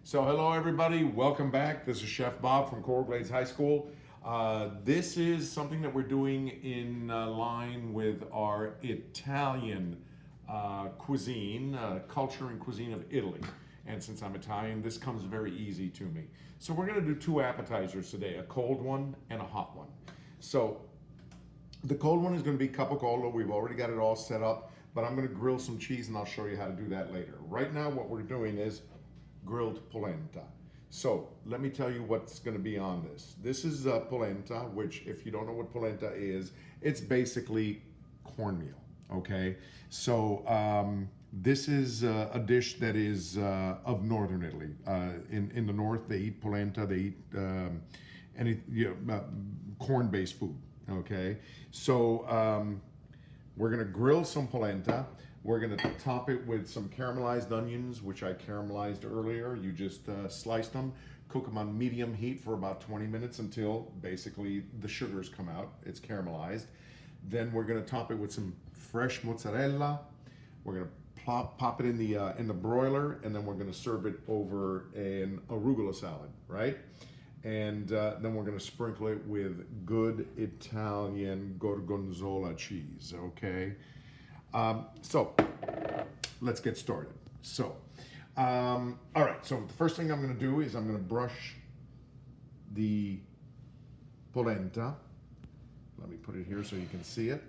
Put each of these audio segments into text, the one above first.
So hello everybody, welcome back. This is Chef Bob from Coral Glades High School. This is something that we're doing in line with our Italian cuisine, culture and cuisine of Italy. And since I'm Italian, this comes very easy to me. So we're gonna do two appetizers today, a cold one and a hot one. So the cold one is gonna be capocollo. We've already got it all set up, but I'm gonna grill some cheese and I'll show you how to do that later. Right now what we're doing is grilled polenta. So let me tell you what's going to be on this. This is polenta, which if you don't know what polenta is, it's basically cornmeal. Okay, so this is a dish that is of northern Italy. In the north, they eat polenta. They eat corn-based food. Okay, so we're going to grill some polenta. We're going to top it with some caramelized onions, which I caramelized earlier. You just slice them, cook them on medium heat for about 20 minutes until basically the sugars come out. It's caramelized. Then we're going to top it with some fresh mozzarella. We're going to pop it in the broiler, and then we're going to serve it over an arugula salad, right? And then we're going to sprinkle it with good Italian gorgonzola cheese, okay? So let's get started. So, all right, so the first thing I'm going to do is I'm going to brush the polenta. Let me put it here so you can see it,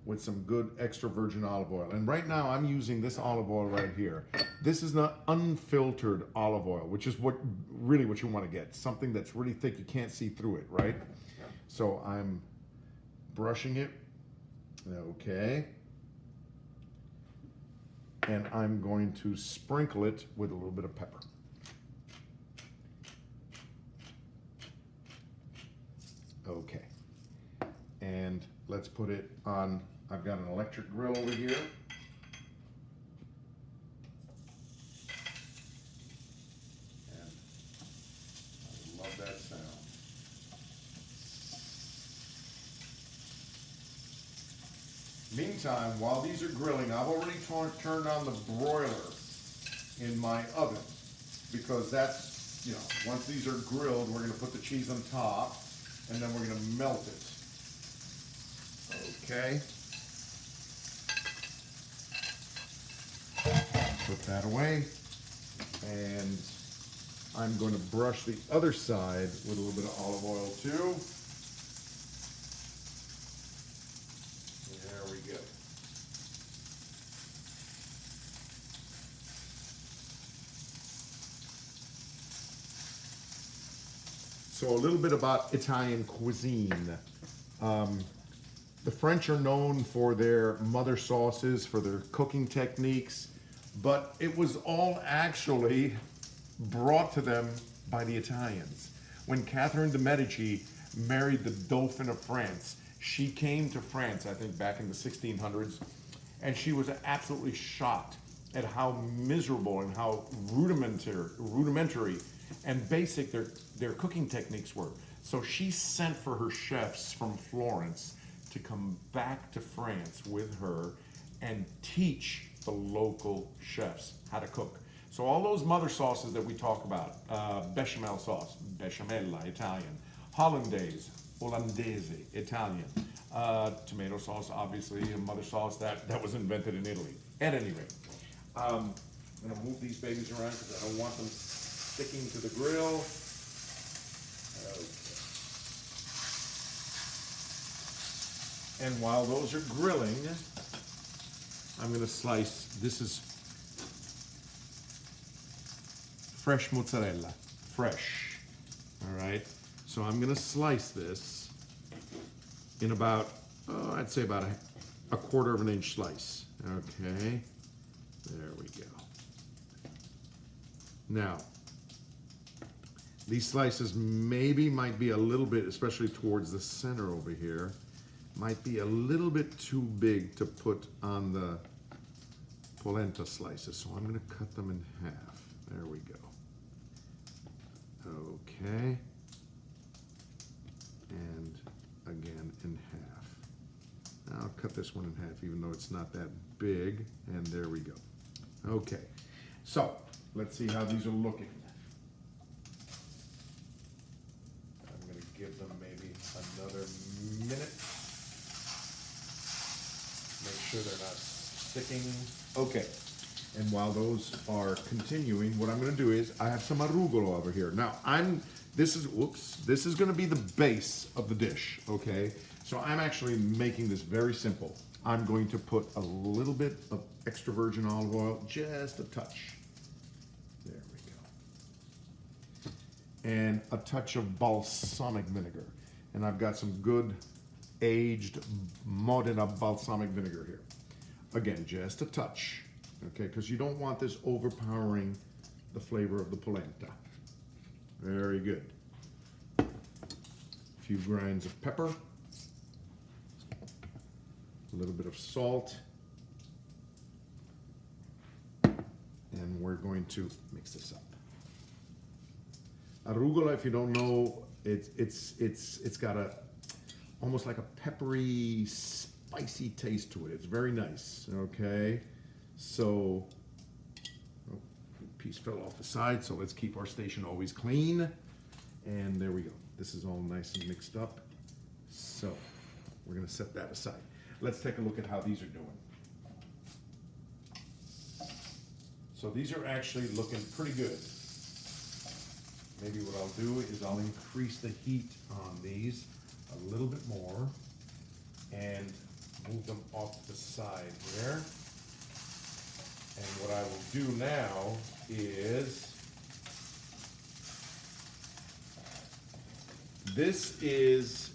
with some good extra virgin olive oil. And right now I'm using this olive oil right here. This is not unfiltered olive oil, which is what you want to get. Something that's really thick, you can't see through it, right? So I'm brushing it, okay. And I'm going to sprinkle it with a little bit of pepper. Okay. And let's put it on, I've got an electric grill over here. And I love that sound. Meantime, while these are grilling, I've already turned on the broiler in my oven, because that's, once these are grilled, we're going to put the cheese on top and then we're going to melt it. Okay. Put that away. And I'm going to brush the other side with a little bit of olive oil too. There we go. So a little bit about Italian cuisine. The French are known for their mother sauces, for their cooking techniques, but it was all actually brought to them by the Italians. When Catherine de' Medici married the Dauphin of France, she came to France, I think back in the 1600s, and she was absolutely shocked at how miserable and how rudimentary and basic their cooking techniques were. So she sent for her chefs from Florence to come back to France with her and teach the local chefs how to cook. So all those mother sauces that we talk about, bechamel sauce, bechamella, Italian, hollandaise, olandese, Italian, tomato sauce, obviously, a mother sauce that was invented in Italy. At any rate, I'm gonna move these babies around because I don't want them sticking to the grill. Okay. And while those are grilling, I'm gonna slice, this is fresh mozzarella, fresh, all right? So I'm gonna slice this in about, I'd say about a 1/4 of an inch slice, okay? There we go. Now, these slices might be a little bit, especially towards the center over here, might be a little bit too big to put on the polenta slices. So I'm gonna cut them in half. There we go. Okay. And again in half. I'll cut this one in half even though it's not that big. And there we go. Okay. So let's see how these are looking. Another minute. Make sure they're not sticking. Okay. And while those are continuing, what I'm going to do is I have some arugula over here. Now this is going to be the base of the dish. Okay. So I'm actually making this very simple. I'm going to put a little bit of extra virgin olive oil, just a touch. There we go. And a touch of balsamic vinegar. And I've got some good aged Modena balsamic vinegar here. Again, just a touch, okay? Because you don't want this overpowering the flavor of the polenta. Very good. A few grinds of pepper. A little bit of salt. And we're going to mix this up. Arugula, if you don't know, it's got a almost like a peppery, spicy taste to it. It's very nice. Okay, so piece fell off the side, so let's keep our station always clean. And there we go. This is all nice and mixed up. So we're gonna set that aside. Let's take a look at how these are doing. So these are actually looking pretty good. Maybe what I'll do is I'll increase the heat on these a little bit more and move them off the side here. And what I will do now is, this is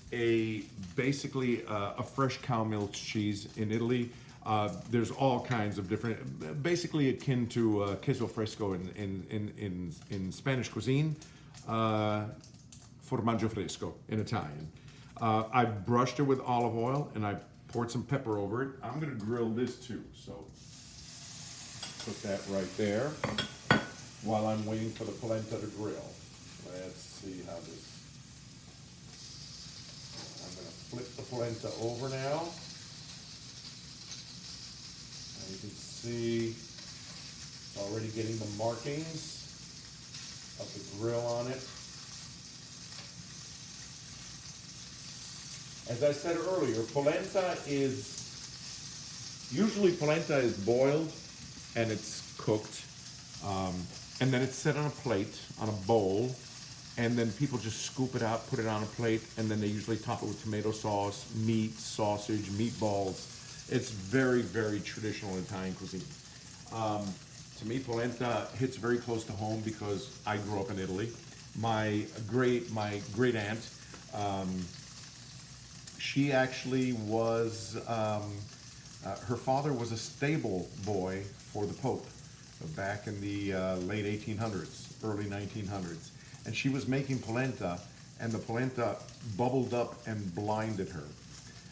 basically a fresh cow milk cheese in Italy. There's all kinds of different, basically akin to queso fresco in Spanish cuisine, formaggio fresco in Italian. I brushed it with olive oil and I poured some pepper over it. I'm gonna grill this too, so put that right there while I'm waiting for the polenta to grill. Let's see how this, I'm gonna flip the polenta over now. And you can see it's already getting the markings of the grill on it. As I said earlier, polenta is, usually polenta is boiled and it's cooked, and then it's set on a plate, on a bowl, and then people just scoop it out, put it on a plate, and then they usually top it with tomato sauce, meat, sausage, meatballs. It's very, very traditional Italian cuisine. To me, polenta hits very close to home because I grew up in Italy. My great aunt, she actually was, her father was a stable boy for the Pope back in the late 1800s, early 1900s. And she was making polenta, and the polenta bubbled up and blinded her.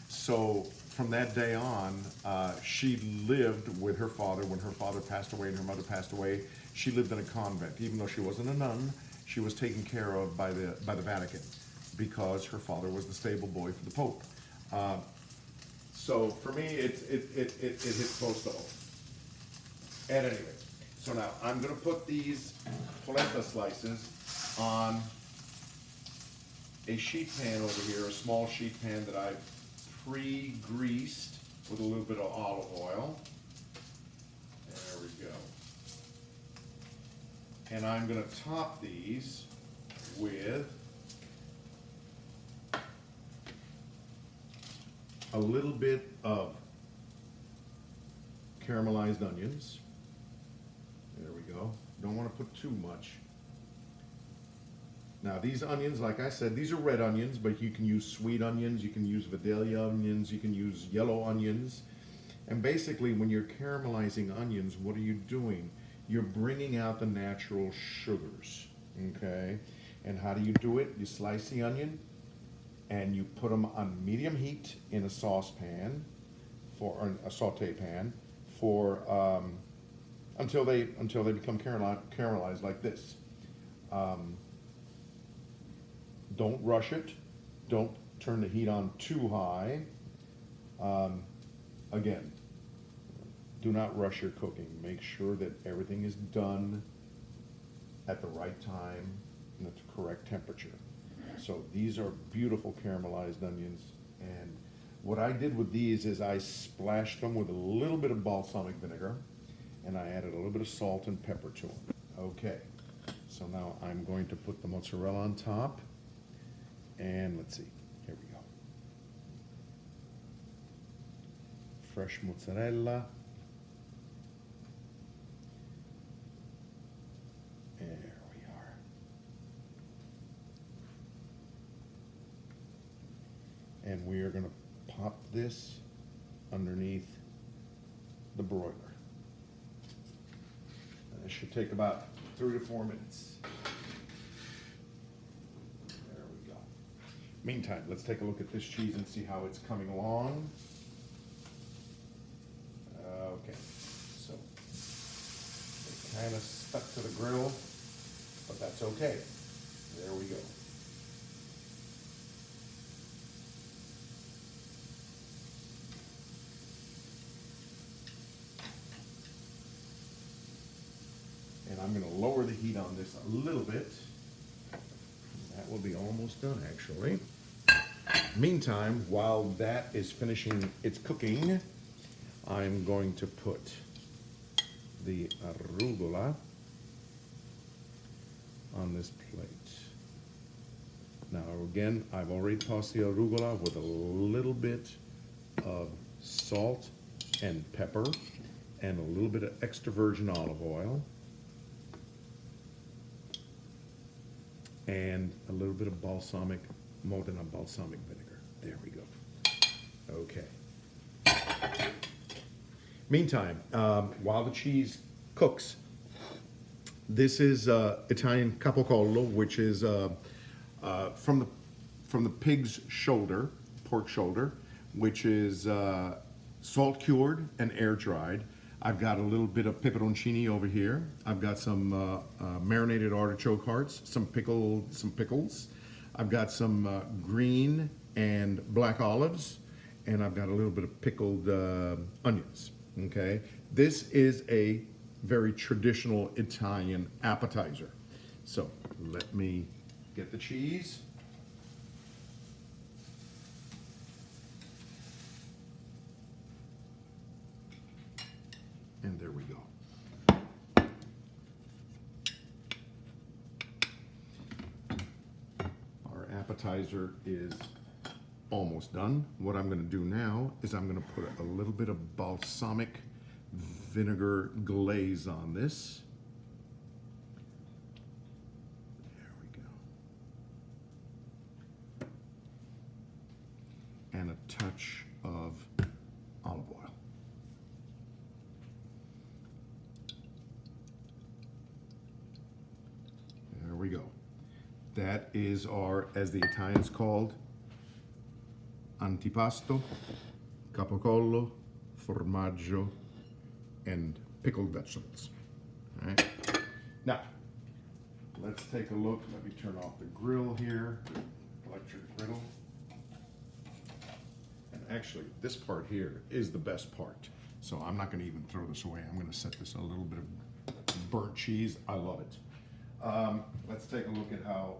So from that day on, she lived with her father. When her father passed away and her mother passed away, she lived in a convent. Even though she wasn't a nun, she was taken care of by the Vatican, because her father was the stable boy for the Pope. So for me, it hits close to home. At any rate, so now I'm going to put these polenta slices on a sheet pan over here, a small sheet pan that I've pre-greased with a little bit of olive oil. There we go. And I'm going to top these with a little bit of caramelized onions. There we go. Don't want to put too much. Now these onions, like I said, these are red onions, but you can use sweet onions, you can use Vidalia onions, you can use yellow onions. And basically when you're caramelizing onions, what are you doing? You're bringing out the natural sugars, okay? And how do you do it? You slice the onion and you put them on medium heat in a saucepan, or a saute pan, for until they become caramelized like this. Don't rush it. Don't turn the heat on too high. Again, do not rush your cooking. Make sure that everything is done at the right time and at the correct temperature. So these are beautiful caramelized onions. And what I did with these is I splashed them with a little bit of balsamic vinegar, and I added a little bit of salt and pepper to them. Okay, so now I'm going to put the mozzarella on top. And let's see, here we go. Fresh mozzarella. There we are. And we are going to pop this underneath the broiler. And this should take about 3 to 4 minutes. There we go. Meantime, let's take a look at this cheese and see how it's coming along. Okay, so it kind of stuck to the grill, but that's okay. There we go. And I'm going to lower the heat on this a little bit. That will be almost done, actually. Meantime, while that is finishing its cooking, I'm going to put the arugula on this plate. Now again, I've already tossed the arugula with a little bit of salt and pepper and a little bit of extra virgin olive oil and a little bit of balsamic, Modena balsamic vinegar. There we go. Okay. Meantime, while the cheese cooks, this is Italian capocollo, which is from the pig's shoulder, pork shoulder, which is salt cured and air dried. I've got a little bit of peperoncini over here. I've got some marinated artichoke hearts, some pickles. I've got some green and black olives, and I've got a little bit of pickled onions. Okay, this is a very traditional Italian appetizer. So let me get the cheese. And there we go. Our appetizer is almost done. What I'm going to do now is I'm going to put a little bit of balsamic vinegar glaze on this. There we go. And a touch of olive oil. There we go. That is our, as the Italians called, Antipasto, capocollo, formaggio, and pickled vegetables. All right. Now, let's take a look. Let me turn off the grill here, electric griddle. And actually, this part here is the best part. So I'm not going to even throw this away. I'm going to set this a little bit of burnt cheese. I love it. Let's take a look at how,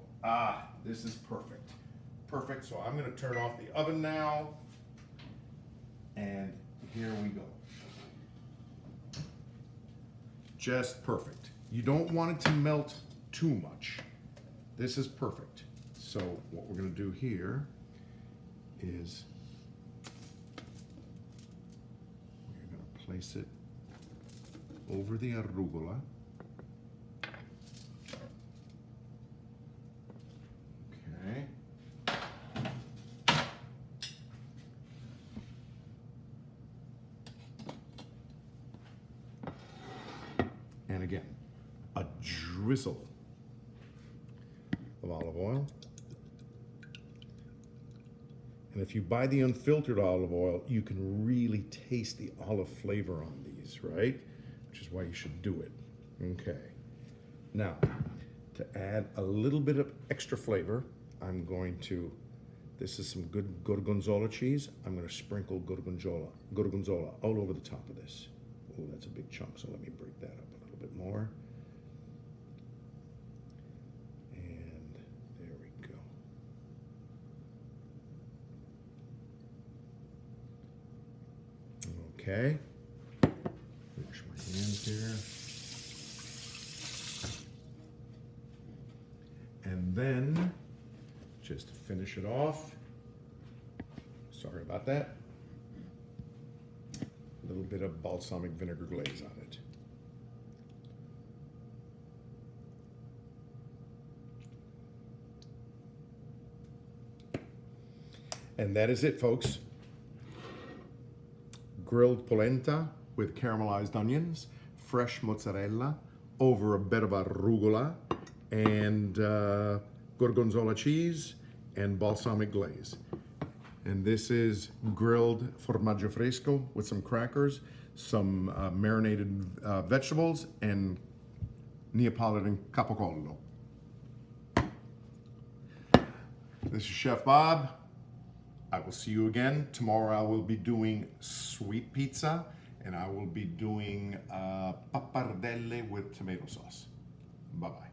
this is perfect. Perfect, so I'm going to turn off the oven now, and here we go. Just perfect. You don't want it to melt too much. This is perfect. So what we're going to do here is we're going to place it over the arugula. Okay. And again, a drizzle of olive oil. And if you buy the unfiltered olive oil, you can really taste the olive flavor on these, right? Which is why you should do it. Okay. Now, to add a little bit of extra flavor, I'm going to, this is some good gorgonzola cheese. I'm going to sprinkle gorgonzola all over the top of this. Oh, that's a big chunk, so let me break that up a little bit more. And there we go. Okay. Wash my hands here. And then, just to finish it off, sorry about that, a little bit of balsamic vinegar glaze on it. And that is it, folks. Grilled polenta with caramelized onions, fresh mozzarella, over a bed of arugula, and gorgonzola cheese, and balsamic glaze. And this is grilled formaggio fresco with some crackers, some marinated vegetables, and Neapolitan capocollo. This is Chef Bob. I will see you again. Tomorrow I will be doing sweet pizza, and I will be doing pappardelle with tomato sauce. Bye-bye.